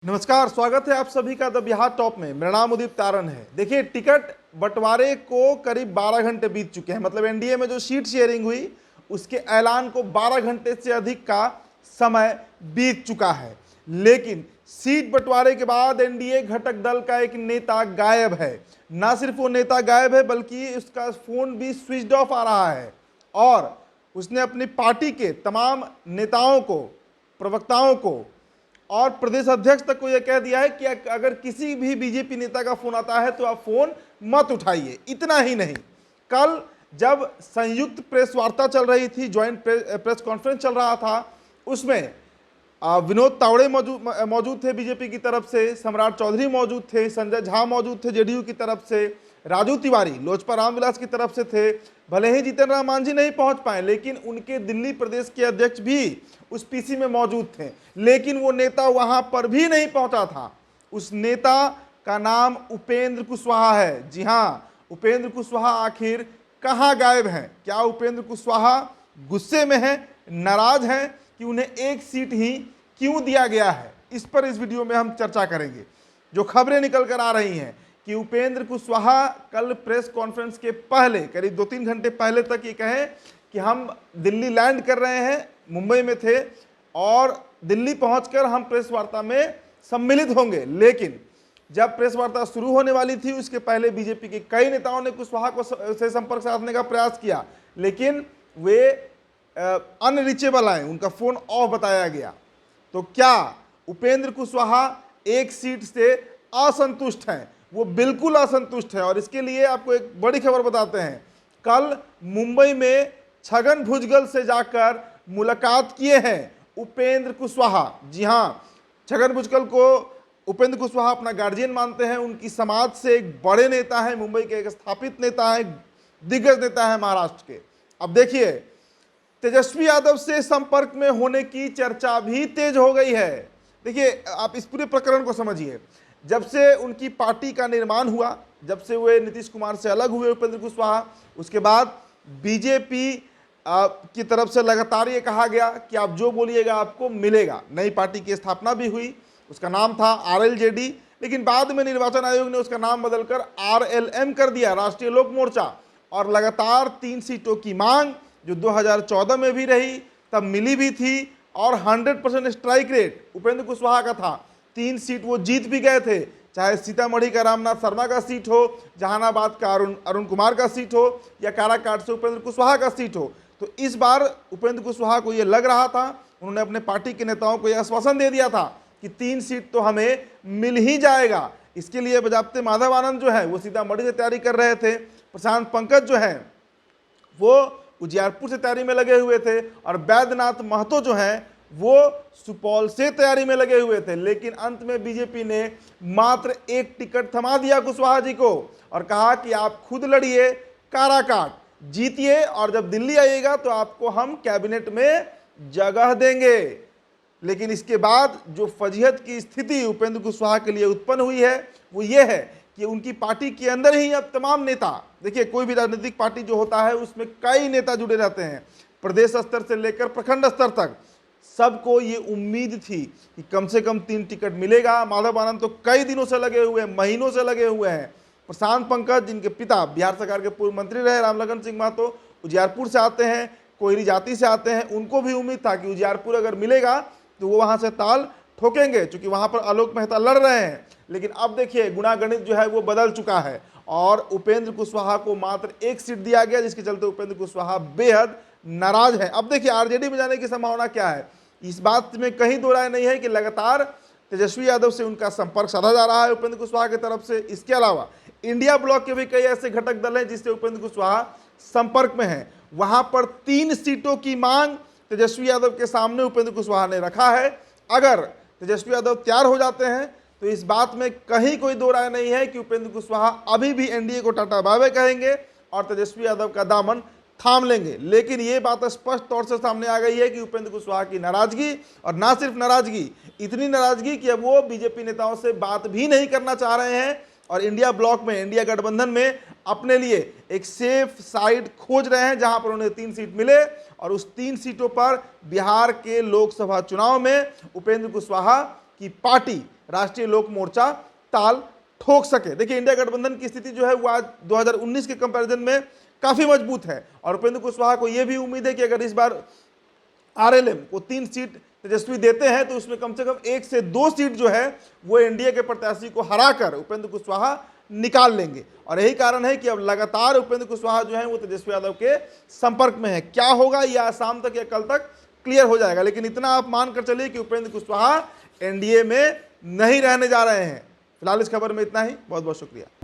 नमस्कार, स्वागत है आप सभी का द बिहार टॉप में। मेरा नाम उदित तारन है। देखिए, टिकट बंटवारे को करीब 12 घंटे बीत चुके हैं। मतलब एनडीए में जो सीट शेयरिंग हुई उसके ऐलान को 12 घंटे से अधिक का समय बीत चुका है, लेकिन सीट बंटवारे के बाद एनडीए घटक दल का एक नेता गायब है। ना सिर्फ वो नेता गायब है बल्कि उसका फोन भी स्विच ऑफ आ रहा है और उसने अपनी पार्टी के तमाम नेताओं को, प्रवक्ताओं को और प्रदेश अध्यक्ष तक को यह कह दिया है कि अगर किसी भी बीजेपी नेता का फोन आता है तो आप फोन मत उठाइए। इतना ही नहीं, कल जब संयुक्त प्रेस वार्ता चल रही थी, ज्वाइंट प्रेस कॉन्फ्रेंस चल रहा था, उसमें विनोद तावड़े मौजूद थे बीजेपी की तरफ से, सम्राट चौधरी मौजूद थे, संजय झा मौजूद थे जेडीयू की तरफ से, राजू तिवारी लोजपा रामविलास की तरफ से थे। भले ही जीतन राम मांझी नहीं पहुंच पाए, लेकिन उनके दिल्ली प्रदेश के अध्यक्ष भी उस पीसी में मौजूद थे, लेकिन वो नेता वहां पर भी नहीं पहुंचा था। उस नेता का नाम उपेंद्र कुशवाहा है। जी हां, उपेंद्र कुशवाहा आखिर कहां गायब हैं? क्या उपेंद्र कुशवाहा गुस्से में हैं, नाराज हैं कि उन्हें एक सीट ही क्यों दिया गया है? इस पर इस वीडियो में हम चर्चा करेंगे। जो खबरें निकल कर आ रही हैं कि उपेंद्र कुशवाहा कल प्रेस कॉन्फ्रेंस के पहले करीब 2-3 घंटे पहले तक ये कहे कि हम दिल्ली लैंड कर रहे हैं, मुंबई में थे और दिल्ली पहुंचकर हम प्रेस वार्ता में सम्मिलित होंगे। लेकिन जब प्रेस वार्ता शुरू होने वाली थी उसके पहले बीजेपी के कई नेताओं ने कुशवाहा को से संपर्क साधने का प्रयास किया, लेकिन वे अनरीचेबल आए, उनका फोन ऑफ बताया गया। तो क्या उपेंद्र कुशवाहा एक सीट से असंतुष्ट हैं? वो बिल्कुल असंतुष्ट है और इसके लिए आपको एक बड़ी खबर बताते हैं। कल मुंबई में छगन भुजबल से जाकर मुलाकात किए हैं उपेंद्र कुशवाहा। जी हां, छगन भुजबल को उपेंद्र कुशवाहा अपना गार्जियन मानते हैं। उनकी समाज से एक बड़े नेता है, मुंबई के एक स्थापित नेता है, दिग्गज नेता है महाराष्ट्र के। अब देखिए, तेजस्वी यादव से संपर्क में होने की चर्चा भी तेज हो गई है। देखिए, आप इस पूरे प्रकरण को समझिए। जब से उनकी पार्टी का निर्माण हुआ, जब से वे नीतीश कुमार से अलग हुए उपेंद्र कुशवाहा, उसके बाद बीजेपी की तरफ से लगातार ये कहा गया कि आप जो बोलिएगा आपको मिलेगा। नई पार्टी की स्थापना भी हुई, उसका नाम था आरएलजेडी, लेकिन बाद में निर्वाचन आयोग ने उसका नाम बदलकर आरएलएम कर दिया, राष्ट्रीय लोक मोर्चा। और लगातार 3 सीटों की मांग जो 2014 में भी रही, तब मिली भी थी और 100% स्ट्राइक रेट उपेंद्र कुशवाहा का था। 3 सीट वो जीत भी गए थे, चाहे सीतामढ़ी का रामनाथ शर्मा का सीट हो, जहानाबाद का अरुण कुमार का सीट हो या काराकाट से उपेंद्र कुशवाहा का सीट हो। तो इस बार उपेंद्र कुशवाहा को ये लग रहा था, उन्होंने अपने पार्टी के नेताओं को यह आश्वासन दे दिया था कि 3 सीट तो हमें मिल ही जाएगा। इसके लिए बजाबते माधव आनंद जो है वो सीतामढ़ी से तैयारी कर रहे थे, प्रशांत पंकज जो है वो उजियारपुर से तैयारी में लगे हुए थे और बैद्यनाथ महतो जो हैं वो सुपौल से तैयारी में लगे हुए थे। लेकिन अंत में बीजेपी ने मात्र एक टिकट थमा दिया कुशवाहा जी को और कहा कि आप खुद लड़िए, काराकाट जीतिए और जब दिल्ली आइएगा तो आपको हम कैबिनेट में जगह देंगे। लेकिन इसके बाद जो फजीहत की स्थिति उपेंद्र कुशवाहा के लिए उत्पन्न हुई है वो ये है कि उनकी पार्टी के अंदर ही अब तमाम नेता, देखिए कोई भी राजनीतिक पार्टी जो होता है उसमें कई नेता जुड़े रहते हैं, प्रदेश स्तर से लेकर प्रखंड स्तर तक। सबको ये उम्मीद थी कि कम से कम 3 टिकट मिलेगा। माधव आनंद तो कई दिनों से लगे हुए हैं, महीनों से लगे हुए हैं। प्रशांत पंकज, जिनके पिता बिहार सरकार के पूर्व मंत्री रहे रामलखन सिंह महतो, उजियारपुर से आते हैं, कोयरी जाति से आते हैं, उनको भी उम्मीद था कि उजियारपुर अगर मिलेगा तो वो वहां से ताल ठोकेंगे, क्योंकि वहां पर आलोक मेहता लड़ रहे हैं। लेकिन अब देखिए, गुणागणित जो है वो बदल चुका है और उपेंद्र कुशवाहा को मात्र एक सीट दिया गया, जिसके चलते उपेंद्र कुशवाहा बेहद नाराज है। अब देखिए, आरजेडी में जाने की संभावना क्या है, इस बात में कहीं दो राय नहीं है कि लगातार तेजस्वी यादव से उनका संपर्क साधा जा रहा है उपेंद्र कुशवाहा की तरफ से। इसके अलावा इंडिया ब्लॉक के भी कई ऐसे घटक दल हैं जिससे उपेंद्र कुशवाहा संपर्क में हैं। वहां पर 3 सीटों की मांग तेजस्वी यादव के सामने उपेंद्र कुशवाहा ने रखा है। अगर तेजस्वी यादव तैयार हो जाते हैं तो इस बात में कहीं कोई दो राय नहीं है कि उपेंद्र कुशवाहा अभी भी एनडीए को टाटा बाय बाय कहेंगे और तेजस्वी यादव का दामन थाम लेंगे। लेकिन ये बात स्पष्ट तौर से सामने आ गई है कि उपेंद्र कुशवाहा की नाराजगी, और ना सिर्फ नाराजगी, इतनी नाराजगी कि अब वो बीजेपी नेताओं से बात भी नहीं करना चाह रहे हैं और इंडिया ब्लॉक में, इंडिया गठबंधन में अपने लिए एक सेफ साइड खोज रहे हैं जहां पर उन्हें 3 सीट मिले और उस 3 सीटों पर बिहार के लोकसभा चुनाव में उपेंद्र कुशवाहा की पार्टी राष्ट्रीय लोक मोर्चा ताल ठोक सके। देखिए इंडिया गठबंधन की स्थिति जो है वो आज 2019 के कंपैरिजन में काफी मजबूत है और उपेंद्र कुशवाहा को यह भी उम्मीद है कि अगर इस बार आरएलएम को 3 सीट तेजस्वी देते हैं तो उसमें कम से कम 1 से 2 सीट जो है वो एनडीए के प्रत्याशी को हराकर उपेंद्र कुशवाहा निकाल लेंगे। और यही कारण है कि अब लगातार उपेंद्र कुशवाहा जो है वो तेजस्वी यादव के संपर्क में है। क्या होगा यह आज शाम तक या कल तक क्लियर हो जाएगा, लेकिन इतना आप मानकर चलिए कि उपेंद्र कुशवाहा एनडीए में नहीं रहने जा रहे हैं। फिलहाल इस खबर में इतना ही। बहुत बहुत शुक्रिया।